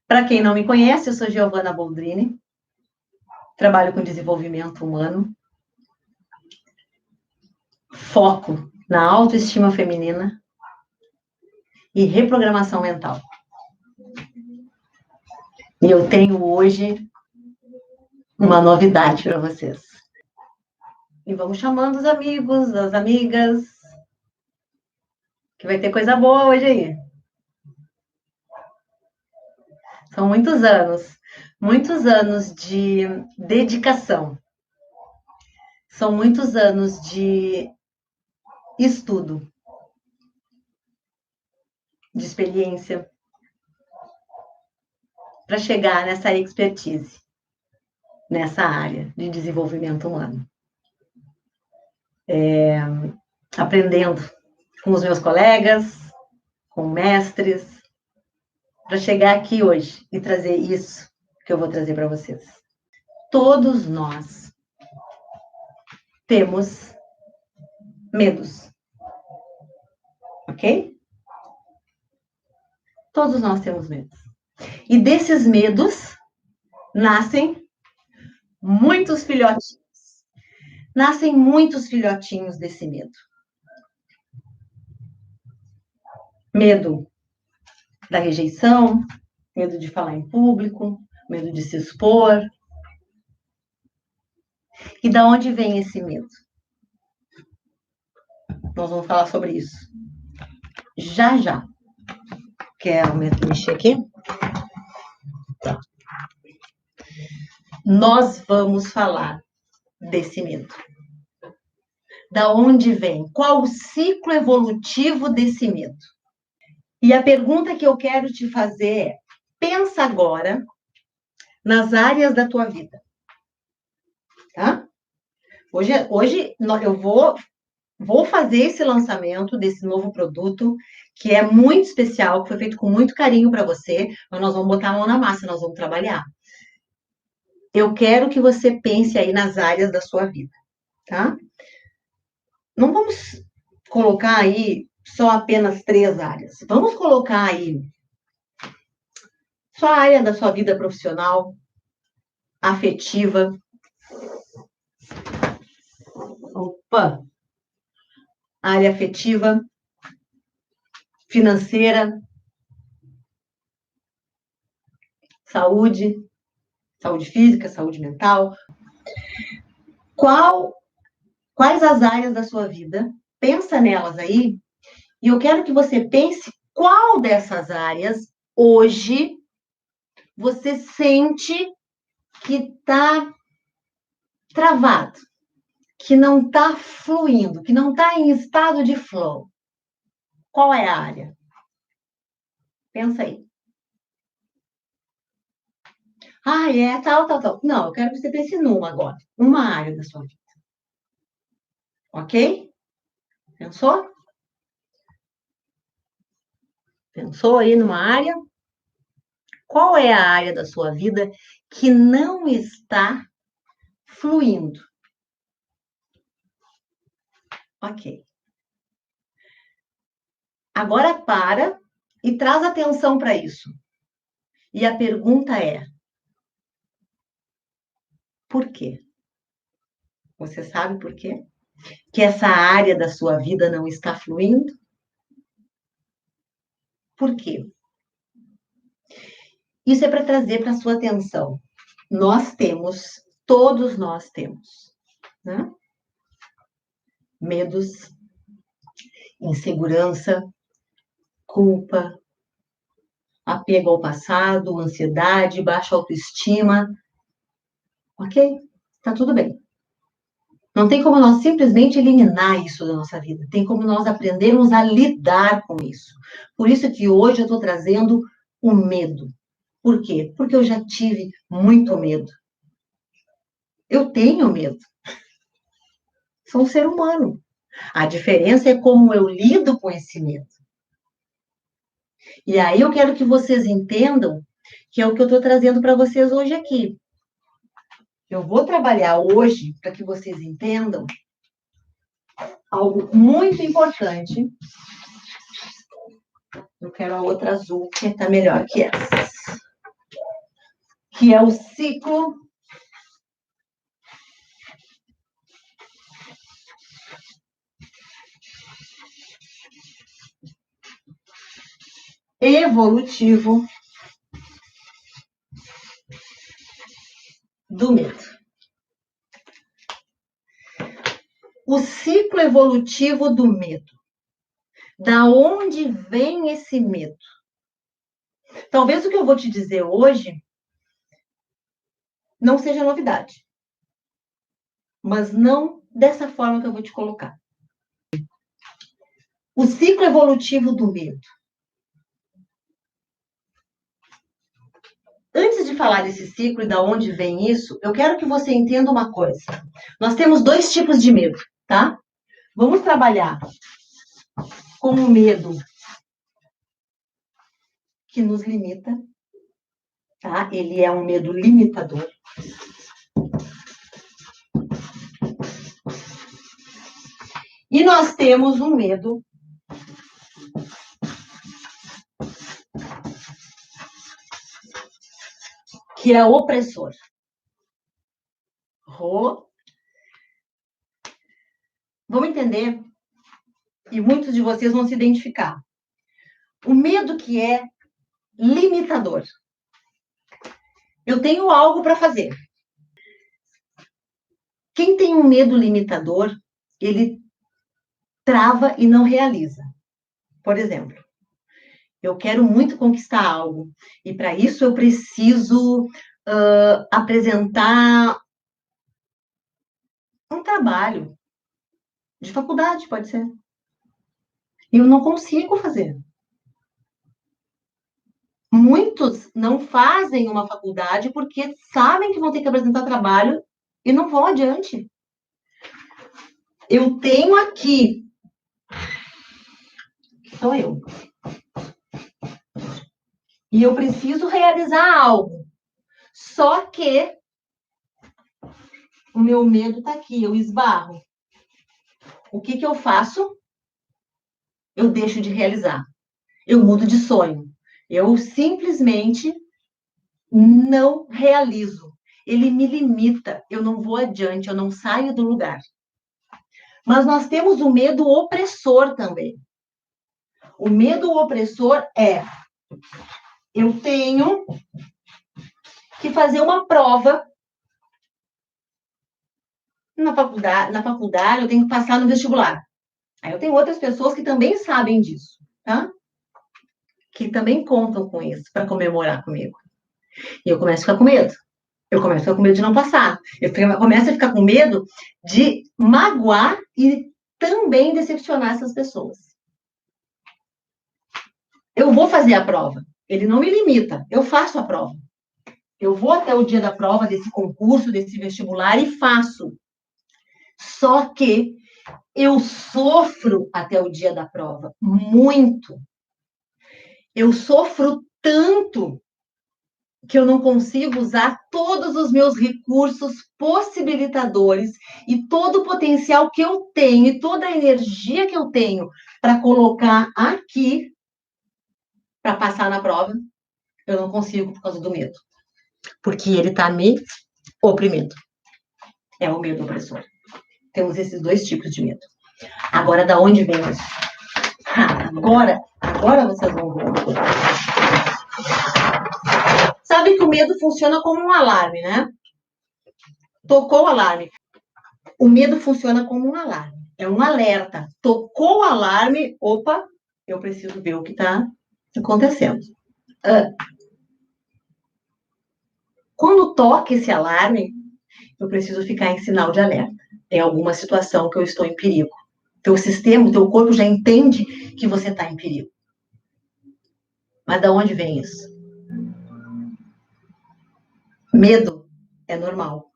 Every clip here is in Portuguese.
Para quem não me conhece, eu sou Giovana Boldrini, trabalho com desenvolvimento humano, foco na autoestima feminina e reprogramação mental. E eu tenho hoje uma novidade para vocês. E vamos chamando os amigos, as amigas, que vai ter coisa boa hoje aí. São muitos anos de dedicação. São muitos anos de estudo, de experiência, para chegar nessa expertise, nessa área de desenvolvimento humano. Aprendendo com os meus colegas, com mestres, para chegar aqui hoje e trazer isso que eu vou trazer para vocês. Todos nós temos medos, ok? Todos nós temos medos. E desses medos nascem muitos filhotinhos. Nascem muitos filhotinhos desse medo. Medo da rejeição, medo de falar em público, medo de se expor. E da onde vem esse medo? Nós vamos falar sobre isso já já. Quero mexer aqui? Tá. Nós vamos falar desse medo. Da onde vem? Qual o ciclo evolutivo desse medo? E a pergunta que eu quero te fazer é: pensa agora nas áreas da tua vida. Tá? Hoje eu vou fazer esse lançamento desse novo produto, que é muito especial, que foi feito com muito carinho para você, mas nós vamos botar a mão na massa, nós vamos trabalhar. Eu quero que você pense aí nas áreas da sua vida, tá? Não vamos colocar aí só apenas 3 áreas. Vamos colocar aí só a área da sua vida profissional, afetiva. Opa! Área afetiva, financeira, saúde física, saúde mental. Quais as áreas da sua vida? Pensa nelas aí, e eu quero que você pense qual dessas áreas hoje você sente que está travado, que não está fluindo, que não está em estado de flow. Qual é a área? Pensa aí. Tal. Não, eu quero que você pense numa agora. Uma área da sua vida. Ok? Pensou? Pensou aí numa área? Qual é a área da sua vida que não está fluindo? Ok. Agora para e traz atenção para isso. E a pergunta é: por quê? Você sabe por quê? Que essa área da sua vida não está fluindo? Por quê? Isso é para trazer para a sua atenção. Todos nós temos, né? Medos, insegurança, culpa, apego ao passado, ansiedade, baixa autoestima. Ok? Tá tudo bem. Não tem como nós simplesmente eliminar isso da nossa vida. Tem como nós aprendermos a lidar com isso. Por isso que hoje eu estou trazendo o medo. Por quê? Porque eu já tive muito medo. Eu tenho medo. Sou um ser humano. A diferença é como eu lido com esse medo. E aí eu quero que vocês entendam que é o que eu estou trazendo para vocês hoje aqui. Eu vou trabalhar hoje para que vocês entendam algo muito importante. Eu quero a outra azul, que está melhor que essa. que é o ciclo evolutivo do medo. O ciclo evolutivo do medo. Da onde vem esse medo? Talvez o que eu vou te dizer hoje não seja novidade, mas não dessa forma que eu vou te colocar. O ciclo evolutivo do medo. Antes de falar desse ciclo e da onde vem isso, eu quero que você entenda uma coisa. Nós temos dois tipos de medo, tá? Vamos trabalhar com o medo que nos limita, tá? Ele é um medo limitador. E nós temos um medo que é opressor. Vamos entender, e muitos de vocês vão se identificar. O medo que é limitador. Eu tenho algo para fazer. Quem tem um medo limitador, ele trava e não realiza. Por exemplo, eu quero muito conquistar algo, e para isso eu preciso apresentar um trabalho de faculdade, pode ser. E eu não consigo fazer. Muitos não fazem uma faculdade porque sabem que vão ter que apresentar trabalho e não vão adiante. Eu tenho aqui, sou eu, e eu preciso realizar algo. Só que o meu medo está aqui, eu esbarro. O que eu faço? Eu deixo de realizar. Eu mudo de sonho. Eu simplesmente não realizo. Ele me limita. Eu não vou adiante, eu não saio do lugar. Mas nós temos o medo opressor também. O medo opressor é: eu tenho que fazer uma prova na faculdade, eu tenho que passar no vestibular. Aí eu tenho outras pessoas que também sabem disso, tá? Que também contam com isso para comemorar comigo. E eu começo a ficar com medo. Eu começo a ficar com medo de não passar. Eu começo a ficar com medo de magoar e também decepcionar essas pessoas. Eu vou fazer a prova. Ele não me limita. Eu faço a prova. Eu vou até o dia da prova, desse concurso, desse vestibular e faço. Só que eu sofro até o dia da prova. Muito. Eu sofro tanto que eu não consigo usar todos os meus recursos possibilitadores e todo o potencial que eu tenho e toda a energia que eu tenho para colocar aqui para passar na prova, eu não consigo por causa do medo. Porque ele está me oprimindo. É o medo opressor. Temos esses dois tipos de medo. Agora, da onde vem isso? Agora vocês vão ver. Sabe que o medo funciona como um alarme, né? Tocou o alarme. O medo funciona como um alarme. É um alerta. Tocou o alarme, opa, eu preciso ver o que está acontecendo. Quando toca esse alarme, eu preciso ficar em sinal de alerta. Tem alguma situação que eu estou em perigo. Teu sistema, teu corpo já entende que você está em perigo. Mas de onde vem isso? Medo é normal.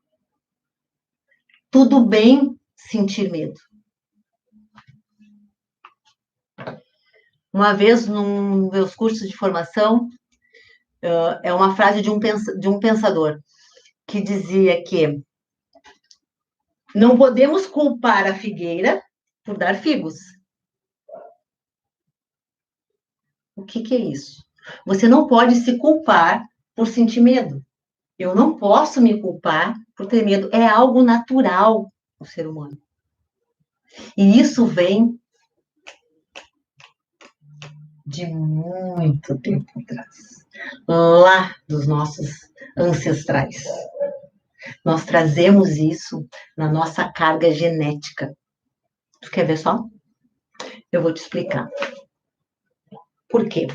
Tudo bem sentir medo. Uma vez, num meus cursos de formação, é uma frase de um pensador que dizia que não podemos culpar a figueira por dar figos. O que é isso? Você não pode se culpar por sentir medo. Eu não posso me culpar por ter medo. É algo natural no ser humano. E isso vem de muito tempo atrás. Lá dos nossos ancestrais. Nós trazemos isso na nossa carga genética. Tu quer ver só? Eu vou te explicar. Por quê?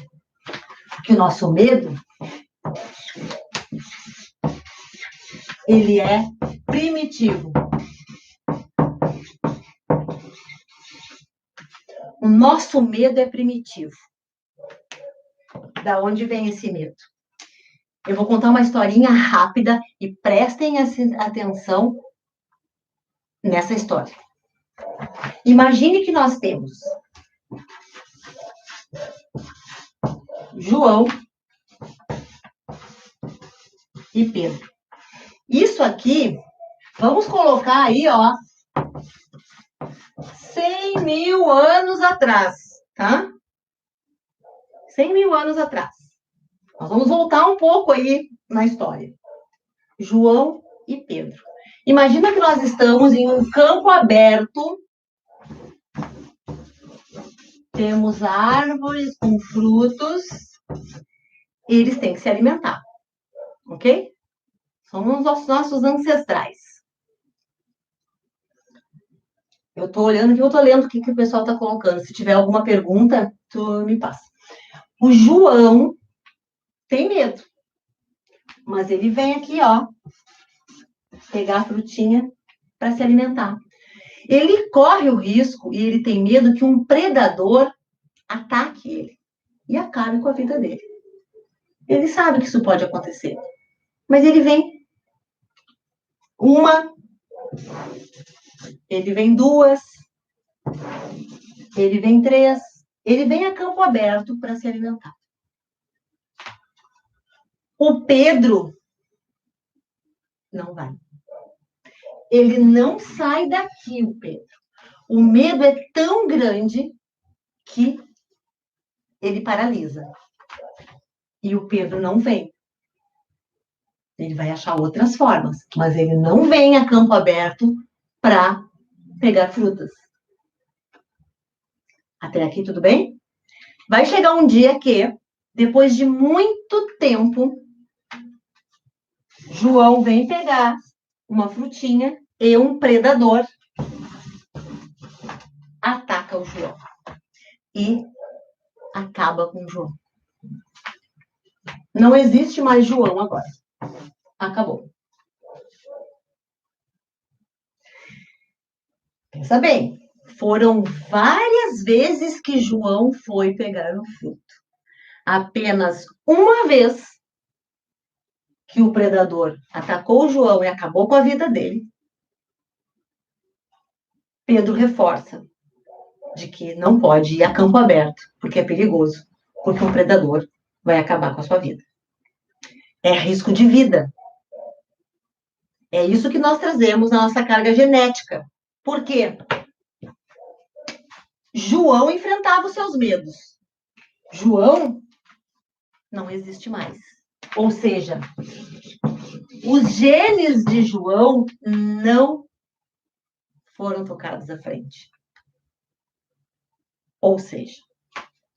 Porque o nosso medo, ele é primitivo. O nosso medo é primitivo. Da onde vem esse medo? Eu vou contar uma historinha rápida e prestem atenção nessa história. Imagine que nós temos João e Pedro. Isso aqui, vamos colocar aí, ó, 100 mil anos atrás, tá? 100 mil anos atrás. Nós vamos voltar um pouco aí na história. João e Pedro. Imagina que nós estamos em um campo aberto. Temos árvores com frutos. E eles têm que se alimentar. Ok? São os nossos ancestrais. Eu estou olhando aqui, eu estou lendo o que o pessoal está colocando. Se tiver alguma pergunta, tu me passa. O João tem medo. Mas ele vem aqui, ó, pegar a frutinha para se alimentar. Ele corre o risco e ele tem medo que um predador ataque ele e acabe com a vida dele. Ele sabe que isso pode acontecer. Mas ele vem uma, ele vem duas, ele vem três, ele vem a campo aberto para se alimentar. O Pedro não vai. Ele não sai daqui, o Pedro. O medo é tão grande que ele paralisa. E o Pedro não vem. Ele vai achar outras formas, mas ele não vem a campo aberto para pegar frutas. Até aqui tudo bem? Vai chegar um dia que, depois de muito tempo, João vem pegar uma frutinha e um predador ataca o João e acaba com o João. Não existe mais João agora. Acabou. Pensa bem, foram várias vezes que João foi pegar o fruto. Apenas uma vez que o predador atacou o João e acabou com a vida dele, Pedro reforça de que não pode ir a campo aberto, porque é perigoso, porque um predador vai acabar com a sua vida. É risco de vida. É isso que nós trazemos na nossa carga genética. Por quê? João enfrentava os seus medos. João não existe mais. Ou seja, os genes de João não foram tocados à frente. Ou seja,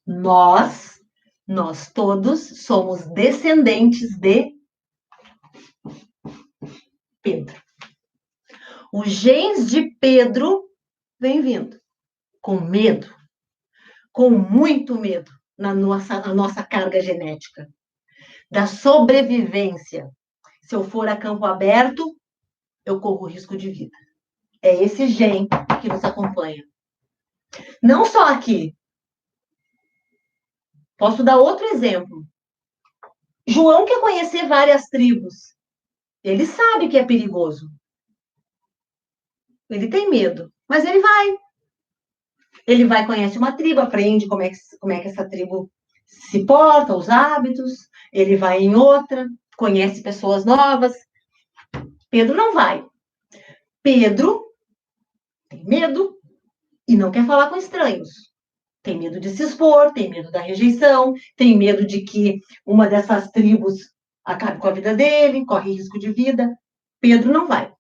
nós todos somos descendentes de Pedro. Os genes de Pedro vêm vindo com medo, com muito medo na nossa carga genética, da sobrevivência. Se eu for a campo aberto, eu corro risco de vida. É esse gene que nos acompanha. Não só aqui. Posso dar outro exemplo. João quer conhecer várias tribos. Ele sabe que é perigoso. Ele tem medo, mas ele vai. Ele vai, conhece uma tribo, aprende como é que essa tribo se porta, os hábitos. Ele vai em outra, conhece pessoas novas. Pedro não vai. Pedro tem medo e não quer falar com estranhos. Tem medo de se expor, tem medo da rejeição, tem medo de que uma dessas tribos acabe com a vida dele, corre risco de vida. Pedro não vai.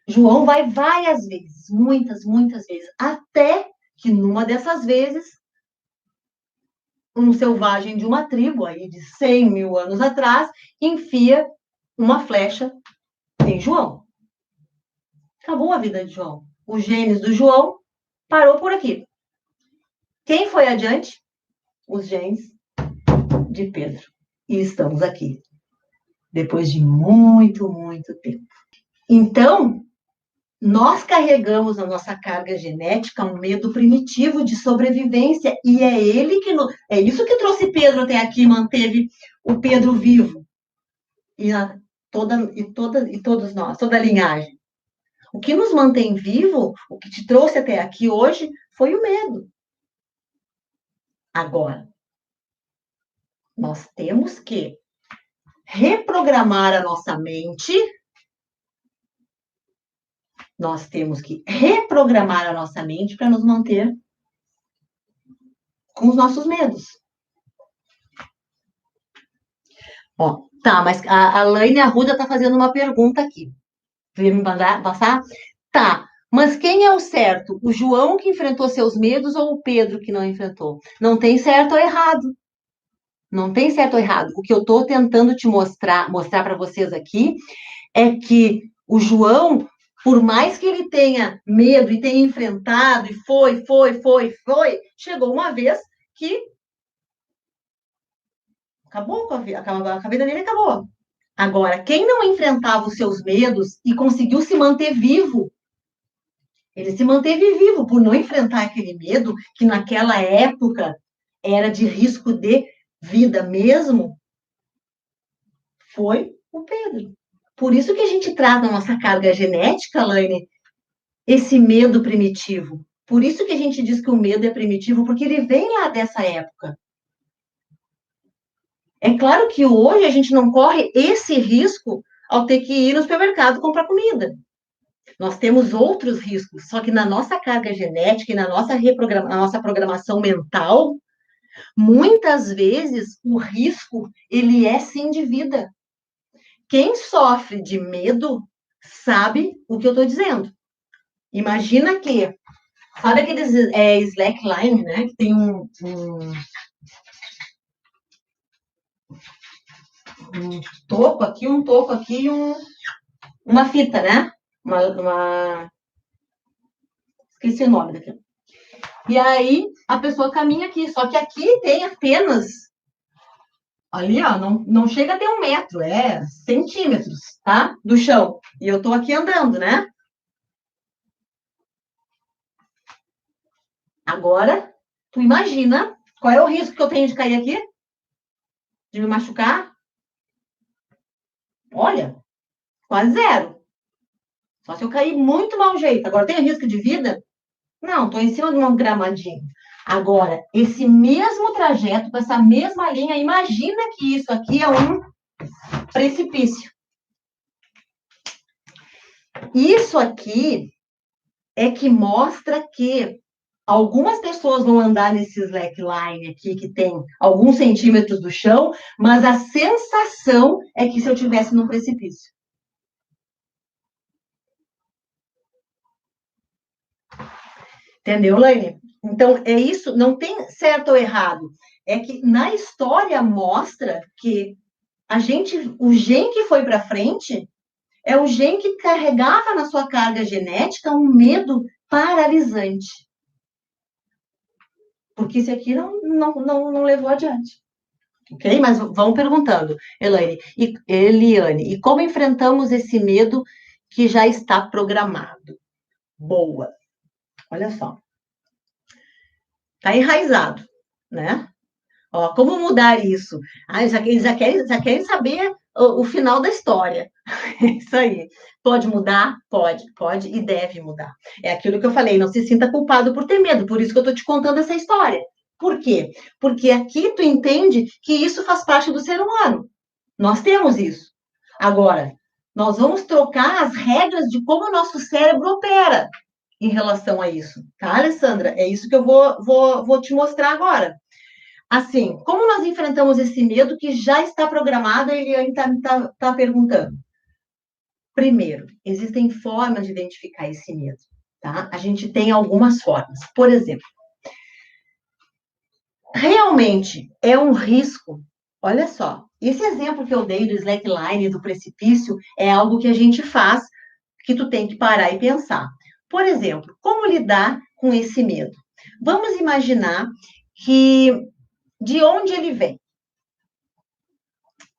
João vai várias vezes, muitas, muitas vezes, até que numa dessas vezes, um selvagem de uma tribo, aí de 100 mil anos atrás, enfia uma flecha em João. Acabou a vida de João. O genes do João parou por aqui. Quem foi adiante? Os genes de Pedro. E estamos aqui, depois de muito, muito tempo. Então, nós carregamos na nossa carga genética um medo primitivo de sobrevivência, e é é isso que trouxe Pedro até aqui, manteve o Pedro vivo. E todos nós, toda a linhagem. O que nos mantém vivo, o que te trouxe até aqui hoje, foi o medo. Agora, nós temos que reprogramar a nossa mente. Nós temos que reprogramar a nossa mente para nos manter com os nossos medos. Ó, tá, mas a Laine Arruda está fazendo uma pergunta aqui. Você me mandar passar? Tá, mas quem é o certo? O João que enfrentou seus medos ou o Pedro que não enfrentou? Não tem certo ou errado. Não tem certo ou errado. O que eu estou tentando te mostrar para vocês aqui é que o João, por mais que ele tenha medo e tenha enfrentado, e foi, chegou uma vez que acabou com a vida dele, acabou. Agora, quem não enfrentava os seus medos e conseguiu se manter vivo, ele se manteve vivo por não enfrentar aquele medo que naquela época era de risco de vida mesmo, foi o Pedro. Por isso que a gente traz na nossa carga genética, Laine, esse medo primitivo. Por isso que a gente diz que o medo é primitivo, porque ele vem lá dessa época. É claro que hoje a gente não corre esse risco ao ter que ir no supermercado comprar comida. Nós temos outros riscos, só que na nossa carga genética e na nossa programação mental, muitas vezes o risco, ele é sim de vida. Quem sofre de medo sabe o que eu estou dizendo. Imagina que, sabe aqueles slackline, né? Que tem um toco aqui e uma fita, né? Esqueci o nome daquilo. E aí, a pessoa caminha aqui, só que aqui tem apenas, ali, ó, não chega a ter 1 metro, é centímetros, tá? Do chão. E eu tô aqui andando, né? Agora, tu imagina qual é o risco que eu tenho de cair aqui? De me machucar? Olha, quase zero. Só se eu cair muito mau jeito. Agora, tem risco de vida? Não, estou em cima de um gramadinho. Agora, esse mesmo trajeto, com essa mesma linha, imagina que isso aqui é um precipício. Isso aqui é que mostra que algumas pessoas vão andar nesse slackline aqui, que tem alguns centímetros do chão, mas a sensação é que se eu estivesse num precipício. Entendeu, Laine? Então, é isso, não tem certo ou errado. É que na história mostra que o gene que foi para frente é o gene que carregava na sua carga genética um medo paralisante. Porque esse aqui não levou adiante. Ok? Mas vão perguntando, Eliane, e como enfrentamos esse medo que já está programado? Boa. Olha só. Está enraizado, né? Ó, como mudar isso? Ah, já querem saber o final da história. É isso aí. Pode mudar? Pode e deve mudar. É aquilo que eu falei, não se sinta culpado por ter medo, por isso que eu estou te contando essa história. Por quê? Porque aqui tu entende que isso faz parte do ser humano. Nós temos isso. Agora, nós vamos trocar as regras de como o nosso cérebro opera em relação a isso. Tá, Alessandra? É isso que eu vou te mostrar agora. assim, como nós enfrentamos esse medo que já está programado, ele ainda está perguntando. Primeiro, existem formas de identificar esse medo, tá? A gente tem algumas formas. Por exemplo, realmente é um risco. Olha só, esse exemplo que eu dei do slackline, do precipício, é algo que a gente faz, que tu tem que parar e pensar. Por exemplo, como lidar com esse medo? Vamos imaginar que de onde ele vem?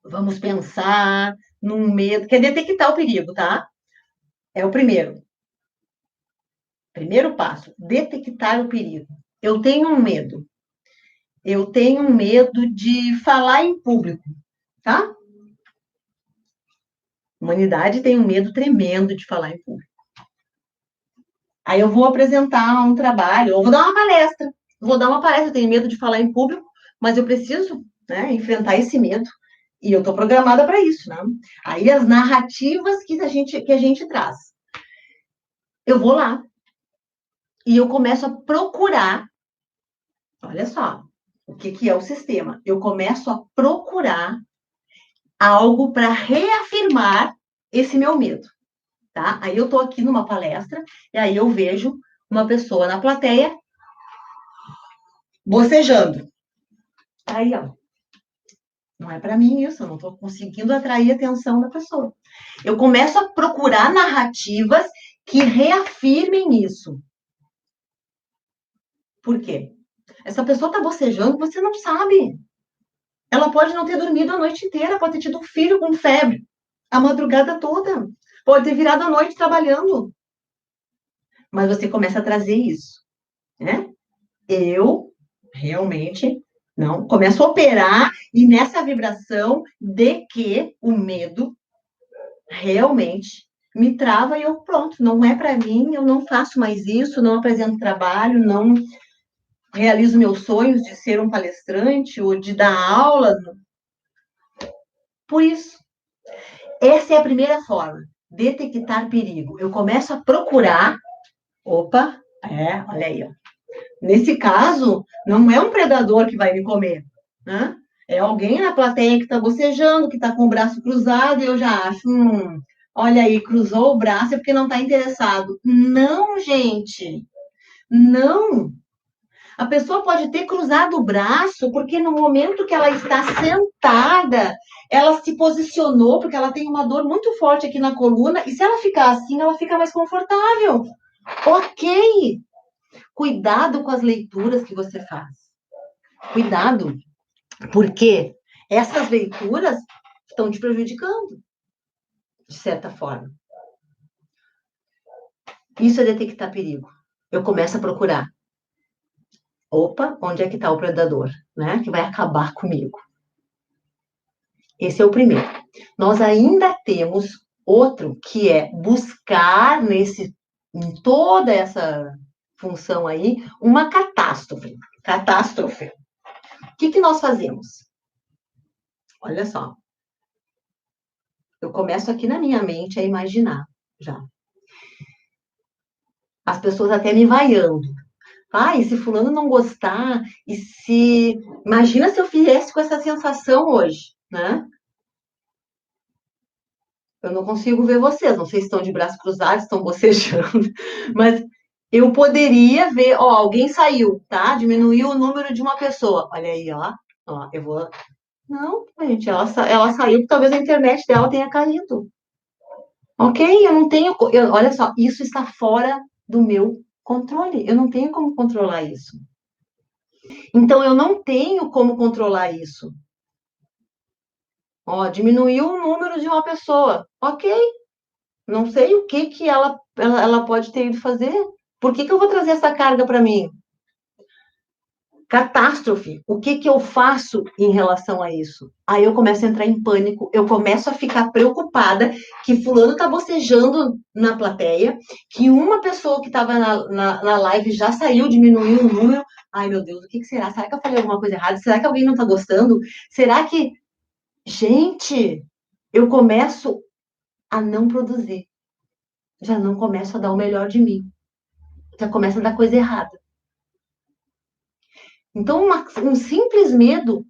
Vamos pensar num medo, que é detectar o perigo, tá? É o primeiro. Primeiro passo, detectar o perigo. Eu tenho um medo. Eu tenho um medo de falar em público, tá? A humanidade tem um medo tremendo de falar em público. Aí eu vou apresentar um trabalho, ou vou dar uma palestra. Vou dar uma palestra, eu tenho medo de falar em público, mas eu preciso, né, enfrentar esse medo. E eu estou programada para isso, né? Aí as narrativas que a gente traz. Eu vou lá e eu começo a procurar. Olha só, o que é o sistema? Eu começo a procurar algo para reafirmar esse meu medo, tá? Aí eu estou aqui numa palestra e aí eu vejo uma pessoa na plateia bocejando. Aí, ó, não é para mim isso, eu não estou conseguindo atrair a atenção da pessoa. Eu começo a procurar narrativas que reafirmem isso. Por quê? Essa pessoa está bocejando, você não sabe. Ela pode não ter dormido a noite inteira, pode ter tido um filho com febre a madrugada toda, pode ter virado a noite trabalhando. Mas você começa a trazer isso, né? Eu realmente não começo a operar e nessa vibração de que o medo realmente me trava e eu pronto, não é para mim, eu não faço mais isso, não apresento trabalho, não realizo meus sonhos de ser um palestrante ou de dar aula. Por isso, essa é a primeira forma, detectar perigo. Eu começo a procurar, opa, olha aí, ó. Nesse caso, não é um predador que vai me comer, né? É alguém na plateia que está bocejando, que está com o braço cruzado, e eu já acho, olha aí, cruzou o braço é porque não está interessado. Não, gente, não. A pessoa pode ter cruzado o braço porque no momento que ela está sentada, ela se posicionou porque ela tem uma dor muito forte aqui na coluna e se ela ficar assim, ela fica mais confortável. Ok. Cuidado com as leituras que você faz. Cuidado, porque essas leituras estão te prejudicando, de certa forma. Isso é detectar perigo. Eu começo a procurar. Opa, onde é que está o predador, né? Que vai acabar comigo. Esse é o primeiro. Nós ainda temos outro que é buscar em toda essa função aí, uma catástrofe. Catástrofe. O que nós fazemos? Olha só. Eu começo aqui na minha mente a imaginar já. As pessoas até me vaiando. E se fulano não gostar, e se... Imagina se eu fizesse com essa sensação hoje, né? Eu não consigo ver vocês, não sei se estão de braços cruzados, estão bocejando, mas eu poderia ver, alguém saiu, tá? Diminuiu o número de uma pessoa. Olha aí, ó, eu vou... Não, gente, ela saiu porque talvez a internet dela tenha caído. Ok? Eu não tenho... olha só, isso está fora do meu controle. Eu não tenho como controlar isso. Então, eu não tenho como controlar isso. Diminuiu o número de uma pessoa. Ok. Não sei o que ela pode ter ido fazer. Por que eu vou trazer essa carga para mim? Catástrofe. O que eu faço em relação a isso? Aí eu começo a entrar em pânico, eu começo a ficar preocupada que fulano está bocejando na plateia, que uma pessoa que estava na live já saiu, diminuiu o número. Ai, meu Deus, o que será? Será que eu falei alguma coisa errada? Será que alguém não está gostando? Será que... Gente, eu começo a não produzir. Já não começo a dar o melhor de mim. Já começa a dar coisa errada. Então, um simples medo,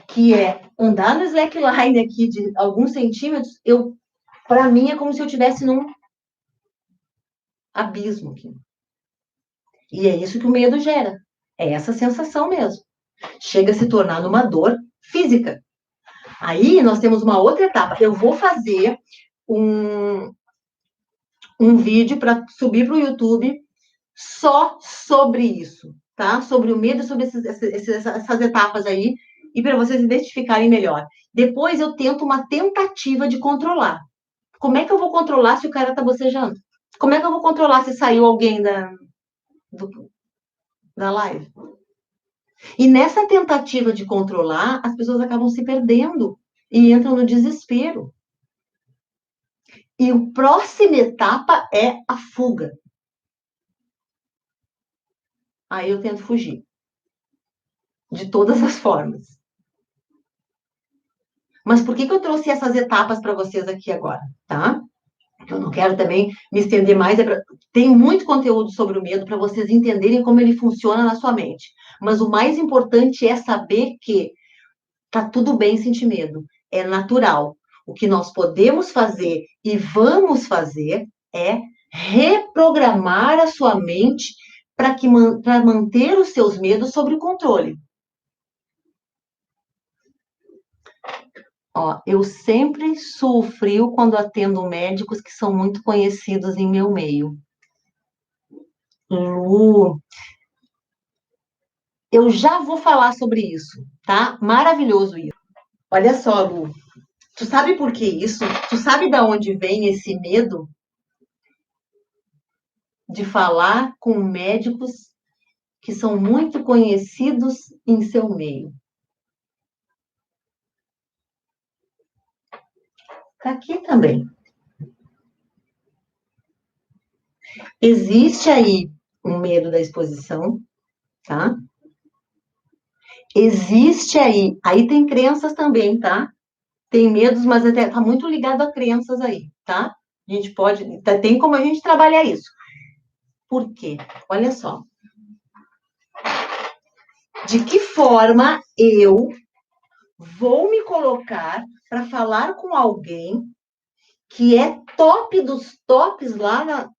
que é andar no slackline aqui de alguns centímetros, para mim é como se eu estivesse num abismo aqui. E é isso que o medo gera. É essa sensação mesmo. Chega a se tornar numa dor física. Aí nós temos uma outra etapa. Eu vou fazer um vídeo para subir para o YouTube só sobre isso, tá? Sobre o medo, sobre essas etapas aí, e para vocês identificarem melhor. Depois eu tento uma tentativa de controlar. Como é que eu vou controlar se o cara tá bocejando? Como é que eu vou controlar se saiu alguém da live? E nessa tentativa de controlar, as pessoas acabam se perdendo e entram no desespero. E a próxima etapa é a fuga. Aí eu tento fugir. De todas as formas. Mas por que eu trouxe essas etapas para vocês aqui agora, tá? Eu não quero também me estender mais. Tem muito conteúdo sobre o medo para vocês entenderem como ele funciona na sua mente. Mas o mais importante é saber que tá tudo bem sentir medo. É natural. O que nós podemos fazer e vamos fazer é reprogramar a sua mente para manter os seus medos sob controle. Ó, eu sempre suo frio quando atendo médicos que são muito conhecidos em meu meio. Lu, eu já vou falar sobre isso, tá? Maravilhoso isso. Olha só, Lu, tu sabe por que isso? Tu sabe de onde vem esse medo de falar com médicos que são muito conhecidos em seu meio? Aqui também. Existe aí um medo da exposição, tá? Existe aí tem crenças também, tá? Tem medos, mas até tá muito ligado a crenças aí, tá? A gente pode, tem como a gente trabalhar isso. Por quê? Olha só. De que forma eu vou me colocar para falar com alguém que é top dos tops lá na.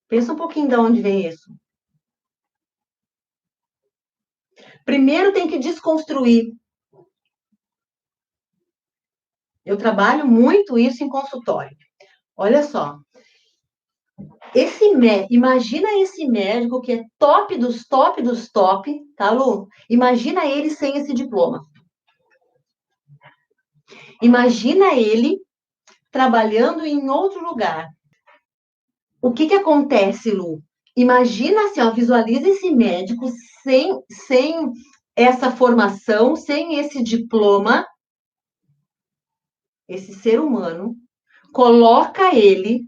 Pensa um pouquinho de onde vem isso. Primeiro tem que desconstruir. Eu trabalho muito isso em consultório. Olha só. Imagina esse médico que é top dos top dos top, tá, Lu? Imagina ele sem esse diploma. Imagina ele trabalhando em outro lugar. O que acontece, Lu? Imagina assim, ó, visualiza esse médico sem essa formação, sem esse diploma, esse ser humano, coloca ele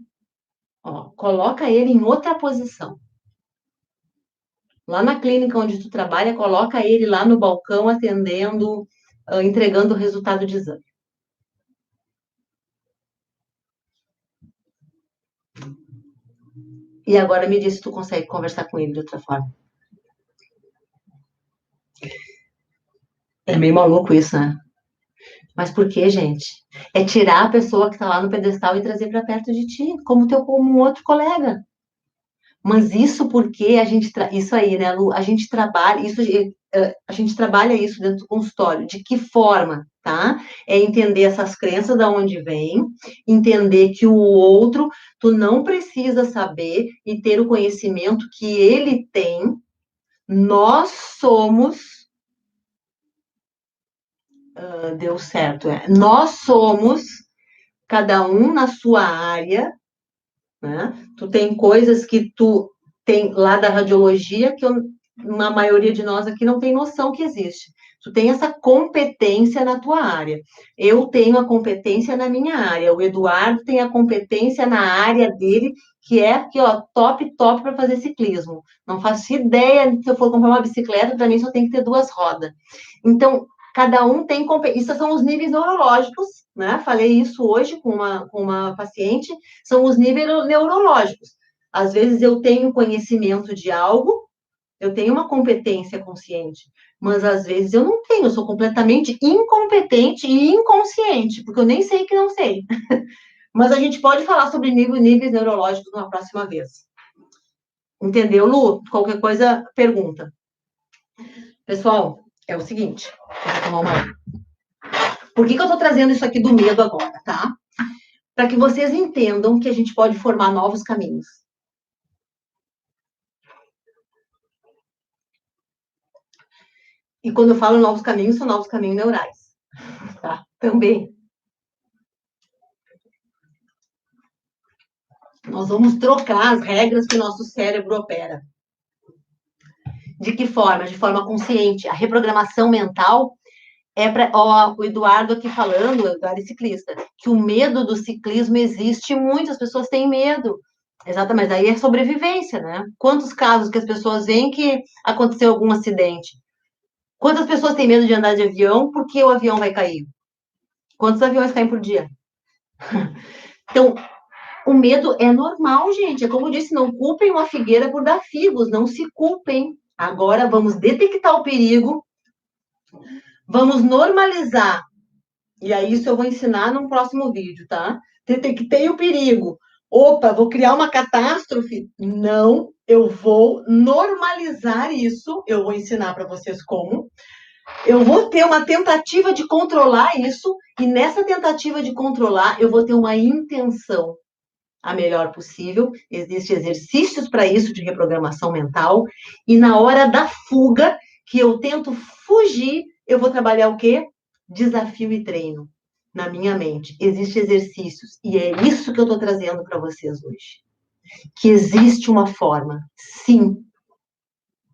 em outra posição. Lá na clínica onde tu trabalha, coloca ele lá no balcão atendendo, entregando o resultado de exame. E agora me diz se tu consegue conversar com ele de outra forma. É meio maluco isso, né? Mas por que, gente? É tirar a pessoa que está lá no pedestal e trazer para perto de ti, como um outro colega. Mas isso porque isso aí, né, Lu? A gente trabalha isso dentro do consultório. De que forma, tá? É entender essas crenças da onde vem, entender que o outro, tu não precisa saber e ter o conhecimento que ele tem. Nós somos. Deu certo. Nós somos, cada um na sua área, né? Tu tem coisas que tu tem lá da radiologia que a maioria de nós aqui não tem noção que existe. Tu tem essa competência na tua área. Eu tenho a competência na minha área. O Eduardo tem a competência na área dele, que é aqui, ó, top para fazer ciclismo. Não faço ideia se eu for comprar uma bicicleta, para mim só tem que ter 2 rodas. Então, Cada um tem competência. Isso são os níveis neurológicos, né? Falei isso hoje com uma paciente, são os níveis neurológicos. Às vezes eu tenho conhecimento de algo, eu tenho uma competência consciente, mas às vezes eu não tenho, eu sou completamente incompetente e inconsciente, porque eu nem sei que não sei. Mas a gente pode falar sobre níveis neurológicos numa próxima vez. Entendeu, Lu? Qualquer coisa, pergunta. Pessoal, é o seguinte, vou tomar uma água. Por que eu tô trazendo isso aqui do medo agora, tá? Para que vocês entendam que a gente pode formar novos caminhos. E quando eu falo novos caminhos, são novos caminhos neurais, tá? Também. Nós vamos trocar as regras que o nosso cérebro opera. De que forma? De forma consciente. A reprogramação mental é para. Ó, o Eduardo aqui falando, o Eduardo é ciclista, que o medo do ciclismo existe, muitas pessoas têm medo. Exatamente, daí é sobrevivência, né? Quantos casos que as pessoas veem que aconteceu algum acidente? Quantas pessoas têm medo de andar de avião porque o avião vai cair? Quantos aviões caem por dia? Então, o medo é normal, gente. É como eu disse, não culpem uma figueira por dar figos, não se culpem. Agora vamos detectar o perigo, vamos normalizar. E aí isso eu vou ensinar num próximo vídeo, tá? Detectei o perigo. Opa, vou criar uma catástrofe? Não, eu vou normalizar isso. Eu vou ensinar para vocês como. Eu vou ter uma tentativa de controlar isso, e nessa tentativa de controlar, eu vou ter uma intenção a melhor possível. Existem exercícios para isso de reprogramação mental, e na hora da fuga, que eu tento fugir, eu vou trabalhar o quê? Desafio e treino na minha mente. Existem exercícios, e é isso que eu estou trazendo para vocês hoje. Que existe uma forma, sim,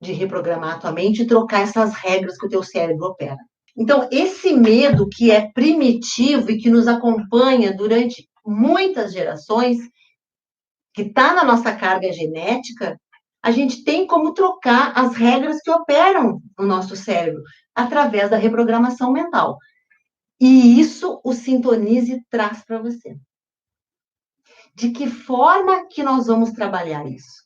de reprogramar a tua mente e trocar essas regras que o teu cérebro opera. Então, esse medo que é primitivo e que nos acompanha durante muitas gerações, que está na nossa carga genética, a gente tem como trocar as regras que operam no nosso cérebro através da reprogramação mental. E isso o Sintonize traz para você. De que forma que nós vamos trabalhar isso?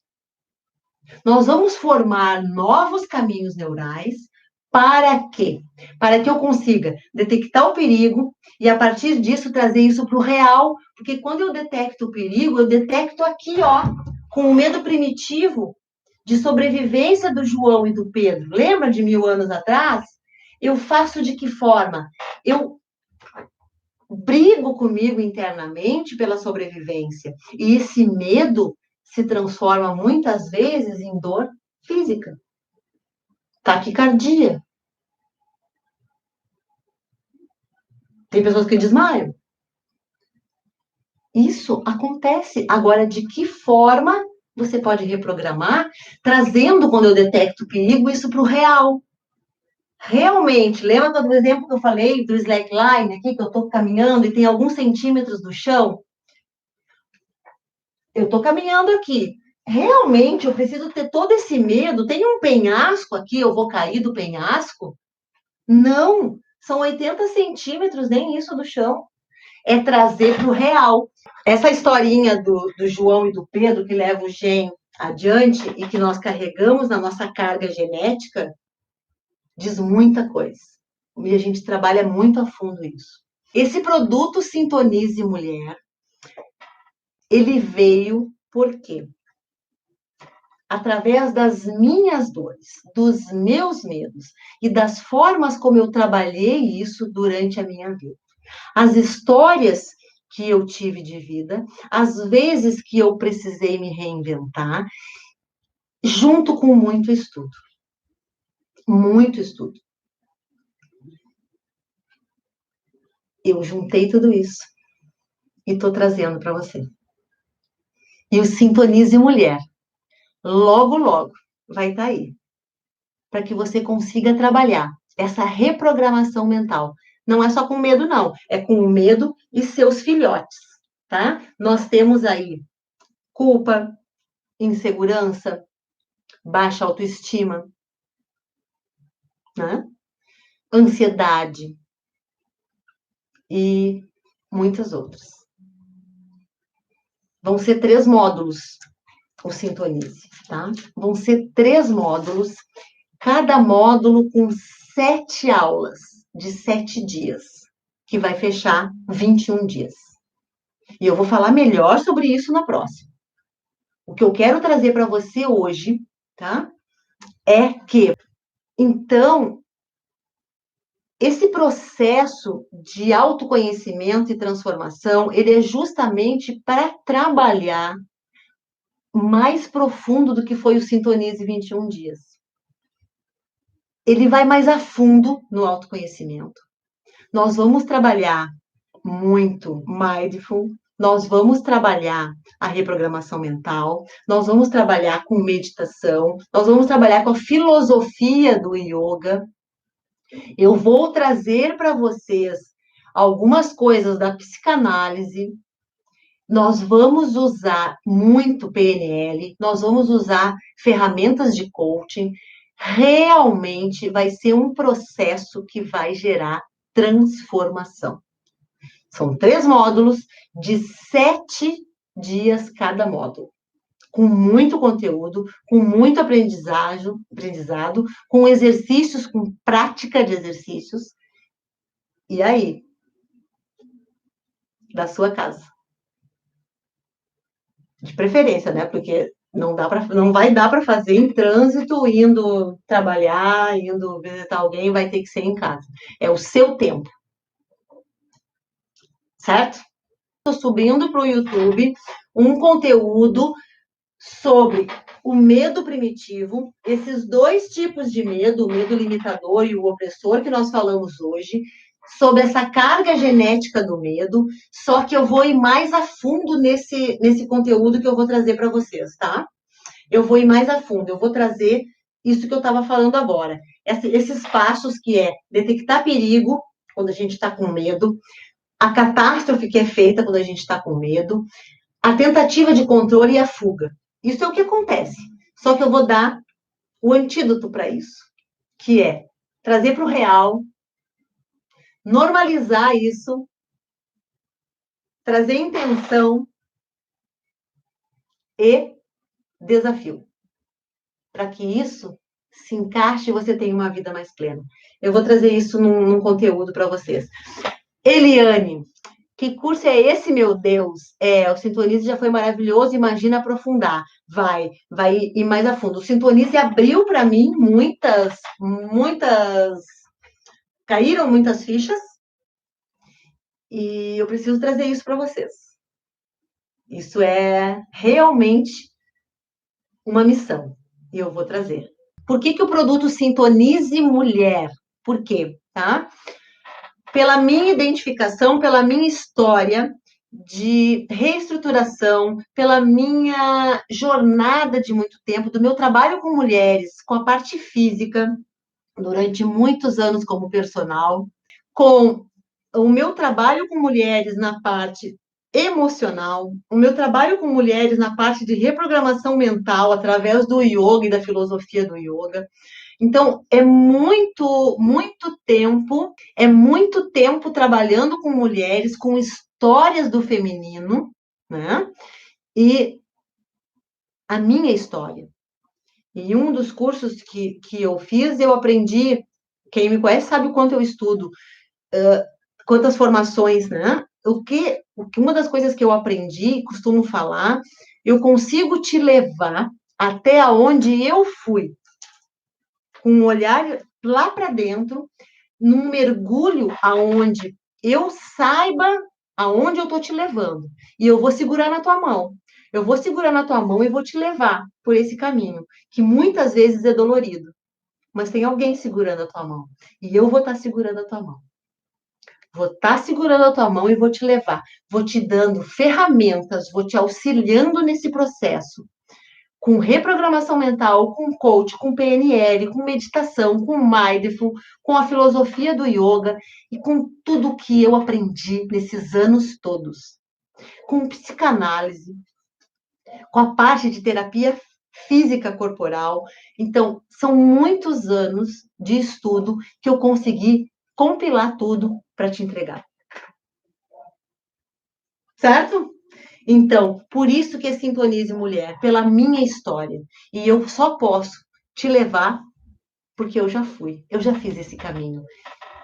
Nós vamos formar novos caminhos neurais. Para quê? Para que eu consiga detectar o perigo e, a partir disso, trazer isso para o real. Porque quando eu detecto o perigo, eu detecto aqui, ó, com o medo primitivo de sobrevivência do João e do Pedro. Lembra de 1000 anos atrás? Eu faço de que forma? Eu brigo comigo internamente pela sobrevivência. E esse medo se transforma muitas vezes em dor física. Taquicardia. Tem pessoas que desmaiam. Isso acontece. Agora, de que forma você pode reprogramar, trazendo, quando eu detecto o perigo, isso para o real? Realmente, lembra do exemplo que eu falei do slackline aqui, que eu estou caminhando e tem alguns centímetros do chão? Eu estou caminhando aqui. Realmente, eu preciso ter todo esse medo. Tem um penhasco aqui, eu vou cair do penhasco? Não, são 80 centímetros, nem isso do chão. É trazer para o real. Essa historinha do João e do Pedro, que leva o gen adiante e que nós carregamos na nossa carga genética, diz muita coisa. E a gente trabalha muito a fundo isso. Esse produto Sintonize Mulher, ele veio por quê? Através das minhas dores, dos meus medos e das formas como eu trabalhei isso durante a minha vida. As histórias que eu tive de vida, as vezes que eu precisei me reinventar, junto com muito estudo. Muito estudo. Eu juntei tudo isso e estou trazendo para você. E o Sintonize Mulher, logo, logo, vai estar aí. Para que você consiga trabalhar essa reprogramação mental. Não é só com medo, não. É com o medo e seus filhotes, tá? Nós temos aí culpa, insegurança, baixa autoestima, né? ansiedade e muitas outras. Vão ser 3 módulos o Sintonize, tá? Vão ser 3 módulos, cada módulo com 7 aulas de 7 dias, que vai fechar 21 dias. E eu vou falar melhor sobre isso na próxima. O que eu quero trazer para você hoje, tá? É que, então, esse processo de autoconhecimento e transformação, ele é justamente para trabalhar mais profundo do que foi o Sintonize 21 dias. Ele vai mais a fundo no autoconhecimento. Nós vamos trabalhar muito mindful, nós vamos trabalhar a reprogramação mental, nós vamos trabalhar com meditação, nós vamos trabalhar com a filosofia do yoga. Eu vou trazer para vocês algumas coisas da psicanálise. Nós vamos usar muito PNL, nós vamos usar ferramentas de coaching. Realmente vai ser um processo que vai gerar transformação. São 3 módulos de 7 dias cada módulo, com muito conteúdo, com muito aprendizado, com exercícios, com prática de exercícios. E aí? Da sua casa. De preferência, né? Porque não vai dar para fazer em trânsito, indo trabalhar, indo visitar alguém, vai ter que ser em casa. É o seu tempo. Certo? Estou subindo para o YouTube um conteúdo sobre o medo primitivo, esses 2 tipos de medo, o medo limitador e o opressor que nós falamos hoje, sobre essa carga genética do medo, só que eu vou ir mais a fundo nesse conteúdo que eu vou trazer para vocês, tá? Eu vou ir mais a fundo, eu vou trazer isso que eu estava falando agora, esses passos que é detectar perigo, quando a gente está com medo, a catástrofe que é feita quando a gente está com medo, a tentativa de controle e a fuga. Isso é o que acontece. Só que eu vou dar o antídoto para isso, que é trazer para o real, normalizar isso, trazer intenção e desafio. Para que isso se encaixe e você tenha uma vida mais plena. Eu vou trazer isso num conteúdo para vocês. Eliane, que curso é esse, meu Deus? O Sintonize já foi maravilhoso, imagina aprofundar. Vai ir mais a fundo. O Sintonize abriu para mim caíram muitas fichas, e eu preciso trazer isso para vocês. Isso é realmente uma missão, e eu vou trazer. Por que o produto Sintonize Mulher? Por quê? Tá? Pela minha identificação, pela minha história de reestruturação, pela minha jornada de muito tempo, do meu trabalho com mulheres, com a parte física, durante muitos anos como personal, com o meu trabalho com mulheres na parte emocional, o meu trabalho com mulheres na parte de reprogramação mental através do yoga e da filosofia do yoga. Então, é muito tempo trabalhando com mulheres, com histórias do feminino, né? E a minha história. E um dos cursos que eu fiz, eu aprendi, quem me conhece sabe o quanto eu estudo, quantas formações, né? Uma das coisas que eu aprendi, costumo falar, eu consigo te levar até onde eu fui, com um olhar lá para dentro, num mergulho aonde eu saiba aonde eu estou te levando. E eu vou segurar na tua mão. Eu vou segurar na tua mão e vou te levar por esse caminho, que muitas vezes é dolorido. Mas tem alguém segurando a tua mão. E eu vou estar segurando a tua mão. Vou estar segurando a tua mão e vou te levar. Vou te dando ferramentas, vou te auxiliando nesse processo. Com reprogramação mental, com coach, com PNL, com meditação, com mindful, com a filosofia do yoga e com tudo que eu aprendi nesses anos todos. Com psicanálise, com a parte de terapia física corporal. Então, são muitos anos de estudo que eu consegui compilar tudo para te entregar. Certo? Então, por isso que é Sintonize Mulher, pela minha história. E eu só posso te levar porque eu já fui, eu já fiz esse caminho.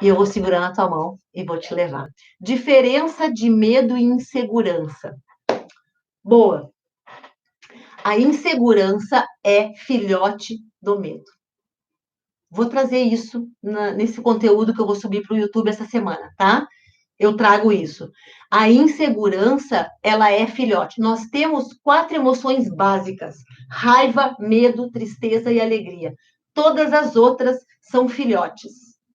E eu vou segurar na tua mão e vou te levar. Diferença de medo e insegurança. Boa. A insegurança é filhote do medo. Vou trazer isso nesse conteúdo que eu vou subir para o YouTube essa semana, tá? Eu trago isso. A insegurança, ela é filhote. Nós temos 4 emoções básicas: raiva, medo, tristeza e alegria. Todas as outras são filhotes.